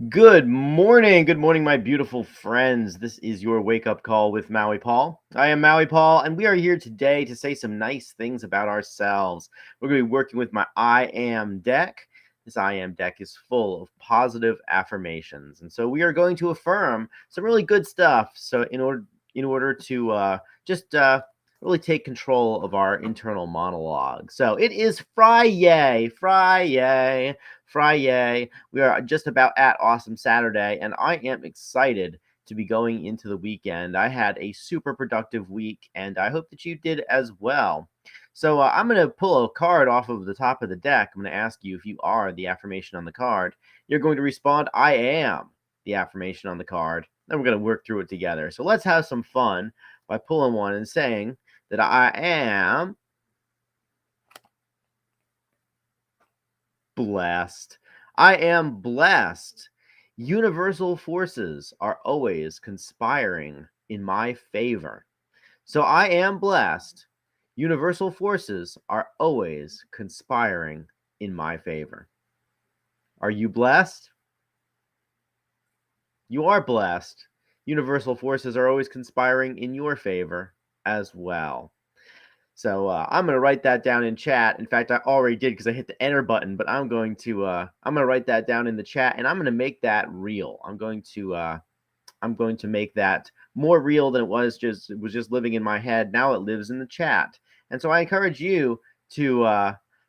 Good morning, my beautiful friends. This is your wake up call with Maui Paul. I am Maui Paul, and we are here today to say some nice things about ourselves. We're going to be working with my I am deck. This I am deck is full of positive affirmations, and so we are going to affirm some really good stuff. So, in order to just really take control of our internal monologue. So it is Friday, Friday, Friday. We are just about at Awesome Saturday, and I am excited to be going into the weekend. I had a super productive week, and I hope that you did as well. So I'm going to pull a card off of the top of the deck. I'm going to ask you if you are the affirmation on the card. You're going to respond, I am the affirmation on the card. Then we're going to work through it together. So let's have some fun by pulling one and saying that I am blessed. I am blessed. Universal forces are always conspiring in my favor. So I am blessed. Universal forces are always conspiring in my favor. Are you blessed? You are blessed. Universal forces are always conspiring in your favor as well. So I'm going to write that down in chat. In fact, I already did because I hit the enter button. But I'm going to write that down in the chat, and I'm going to make that real. I'm going to make that more real than it was just living in my head. Now it lives in the chat, and so I encourage you to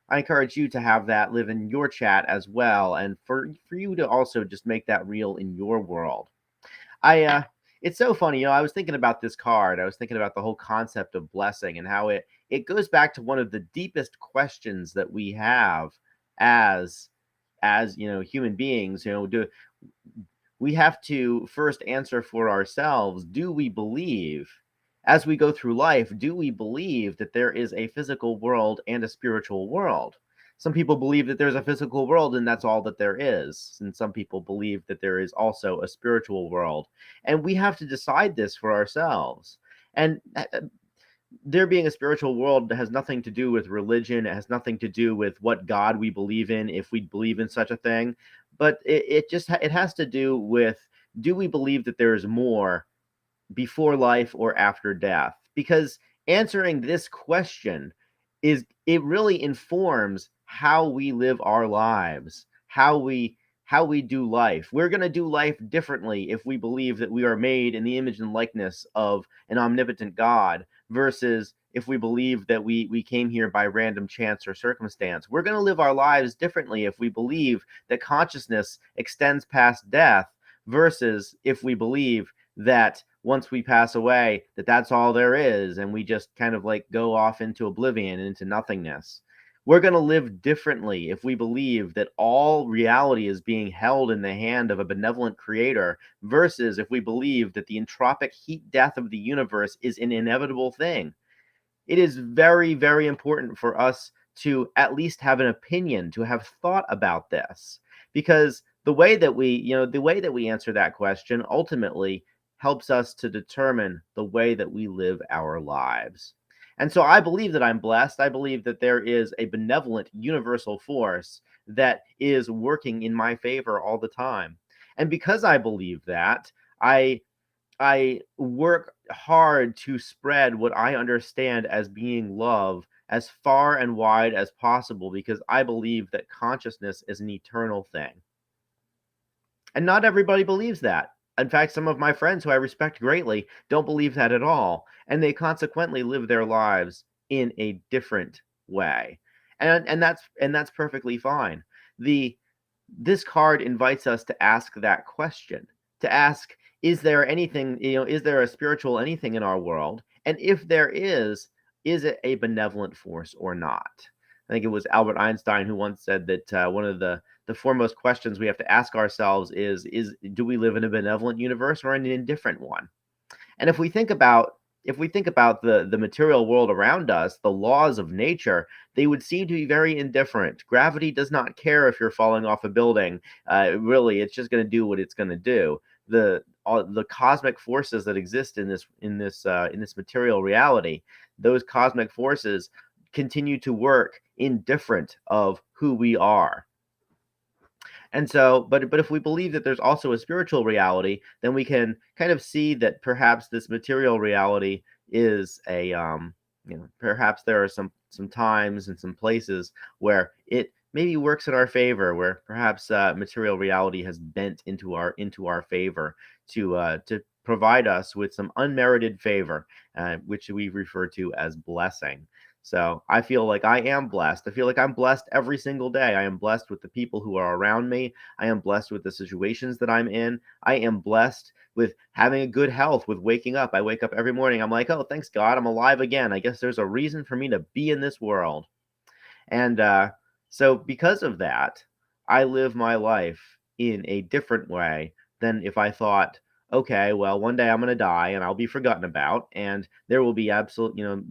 have that live in your chat as well, and for you to also just make that real in your world. I It's so funny, I was thinking about this card. I was thinking about the whole concept of blessing and how it goes back to one of the deepest questions that we have as human beings. Do we have to first answer for ourselves, do we believe, as we go through life, do we believe that there is a physical world and a spiritual world? Some people believe that there's a physical world and that's all that there is. And some people believe that there is also a spiritual world. And we have to decide this for ourselves. And there being a spiritual world has nothing to do with religion. It has nothing to do with what God we believe in, if we believe in such a thing. But it has to do with, do we believe that there is more before life or after death? Because answering this question it really informs how we live our lives, how we do life. We're going to do life differently if we believe that we are made in the image and likeness of an omnipotent God versus if we believe that we came here by random chance or circumstance. We're going to live our lives differently if we believe that consciousness extends past death versus if we believe that once we pass away, that's all there is, and we just kind of like go off into oblivion, into nothingness. We're going to live differently if we believe that all reality is being held in the hand of a benevolent creator versus if we believe that the entropic heat death of the universe is an inevitable thing. It is very, very important for us to at least have an opinion, to have thought about this, because the way that we answer that question ultimately helps us to determine the way that we live our lives. And so I believe that I'm blessed. I believe that there is a benevolent universal force that is working in my favor all the time. And because I believe that, I I work hard to spread what I understand as being love as far and wide as possible because I believe that consciousness is an eternal thing. And not everybody believes that. In fact, some of my friends who I respect greatly don't believe that at all, and they consequently live their lives in a different way. And that's perfectly fine. The This card invites us to ask that question, to ask, is there anything, is there a spiritual anything in our world? And if there is it a benevolent force or not? I think it was Albert Einstein who once said that one of the foremost questions we have to ask ourselves is do we live in a benevolent universe or in an indifferent one? And if we think about the material world around us, the laws of nature, they would seem to be very indifferent. Gravity does not care if you're falling off a building. Really, it's just going to do what it's going to do. The cosmic forces that exist in this material reality, those cosmic forces continue to work indifferent of who we are. And so, but if we believe that there's also a spiritual reality, then we can kind of see that perhaps this material reality is a perhaps there are some times and some places where it maybe works in our favor, where perhaps material reality has bent into our favor to provide us with some unmerited favor, which we refer to as blessing. So I feel like I am blessed. I feel like I'm blessed every single day. I am blessed with the people who are around me. I am blessed with the situations that I'm in. I am blessed with having a good health, with waking up. I wake up every morning. I'm like, oh, thanks God, I'm alive again. I guess there's a reason for me to be in this world. And so, because of that, I live my life in a different way than if I thought, okay, well, one day I'm going to die and I'll be forgotten about, and there will be absolute,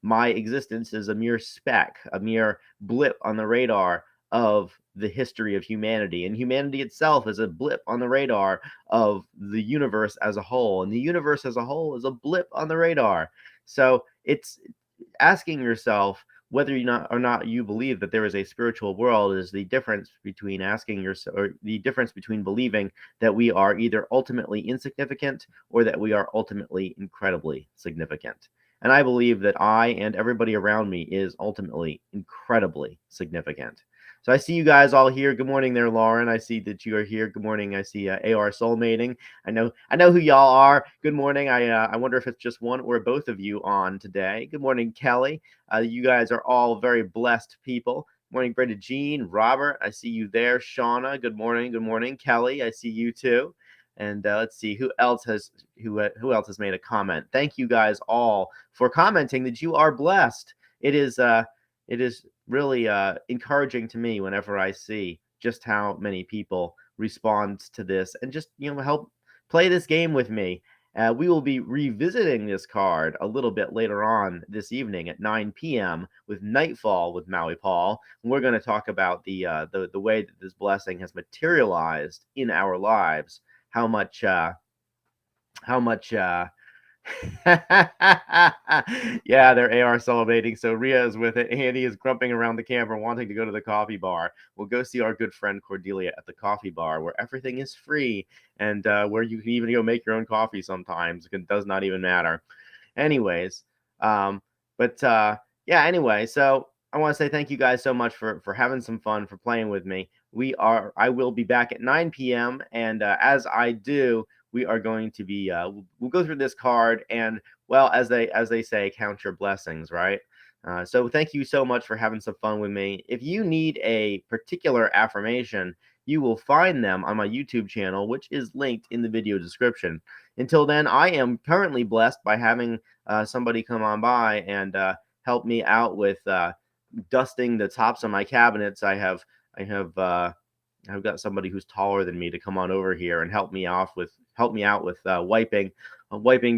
my existence is a mere speck, a mere blip on the radar of the history of humanity. And humanity itself is a blip on the radar of the universe as a whole. And the universe as a whole is a blip on the radar. So it's asking yourself whether or not you believe that there is a spiritual world is the difference between asking yourself, or the difference between believing that we are either ultimately insignificant or that we are ultimately incredibly significant. And I believe that I and everybody around me is ultimately incredibly significant. So I see you guys all here. Good morning there, Lauren. I see that you are here. Good morning. I see AR Soulmating. I know who y'all are. Good morning. I wonder if it's just one or both of you on today. Good morning, Kelly. You guys are all very blessed people. Morning, Brenda Jean, Robert. I see you there. Shauna. Good morning. Good morning, Kelly. I see you too. And let's see who else has made a comment. Thank you guys all for commenting that you are blessed. It is really encouraging to me whenever I see just how many people respond to this and just help play this game with me. We will be revisiting this card a little bit later on this evening at 9 p.m. with Nightfall with Maui Paul. And we're going to talk about the way that this blessing has materialized in our lives. How much yeah, they're AR celebrating. So Ria is with it. Andy is grumping around the camera, wanting to go to the coffee bar. We'll go see our good friend Cordelia at the coffee bar, where everything is free and where you can even go make your own coffee sometimes. It does not even matter. Anyways, but yeah. Anyway, so I want to say thank you guys so much for having some fun, for playing with me. I will be back at 9 p.m. and as I do, we are going to be we'll go through this card and, well, as they say, count your blessings, right? So thank you so much for having some fun with me. If you need a particular affirmation, you will find them on my YouTube channel, which is linked in the video description. Until then, I am currently blessed by having somebody come on by and help me out with dusting the tops of my cabinets. I've got somebody who's taller than me to come on over here and help me out with wiping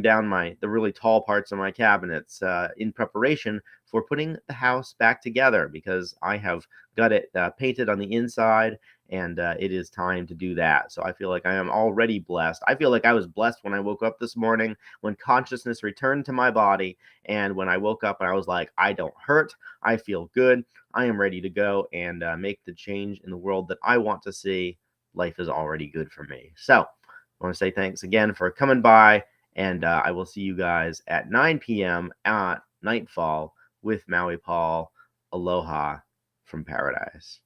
down the really tall parts of my cabinets in preparation for putting the house back together, because I have got it painted on the inside, and it is time to do that. So I feel like I am already blessed. I feel like I was blessed when I woke up this morning, when consciousness returned to my body, and when I woke up and I was like, I don't hurt, I feel good, I am ready to go and make the change in the world that I want to see. Life is already good for me. So I want to say thanks again for coming by, and I will see you guys at 9 p.m. at Nightfall with Maui Paul. Aloha from paradise.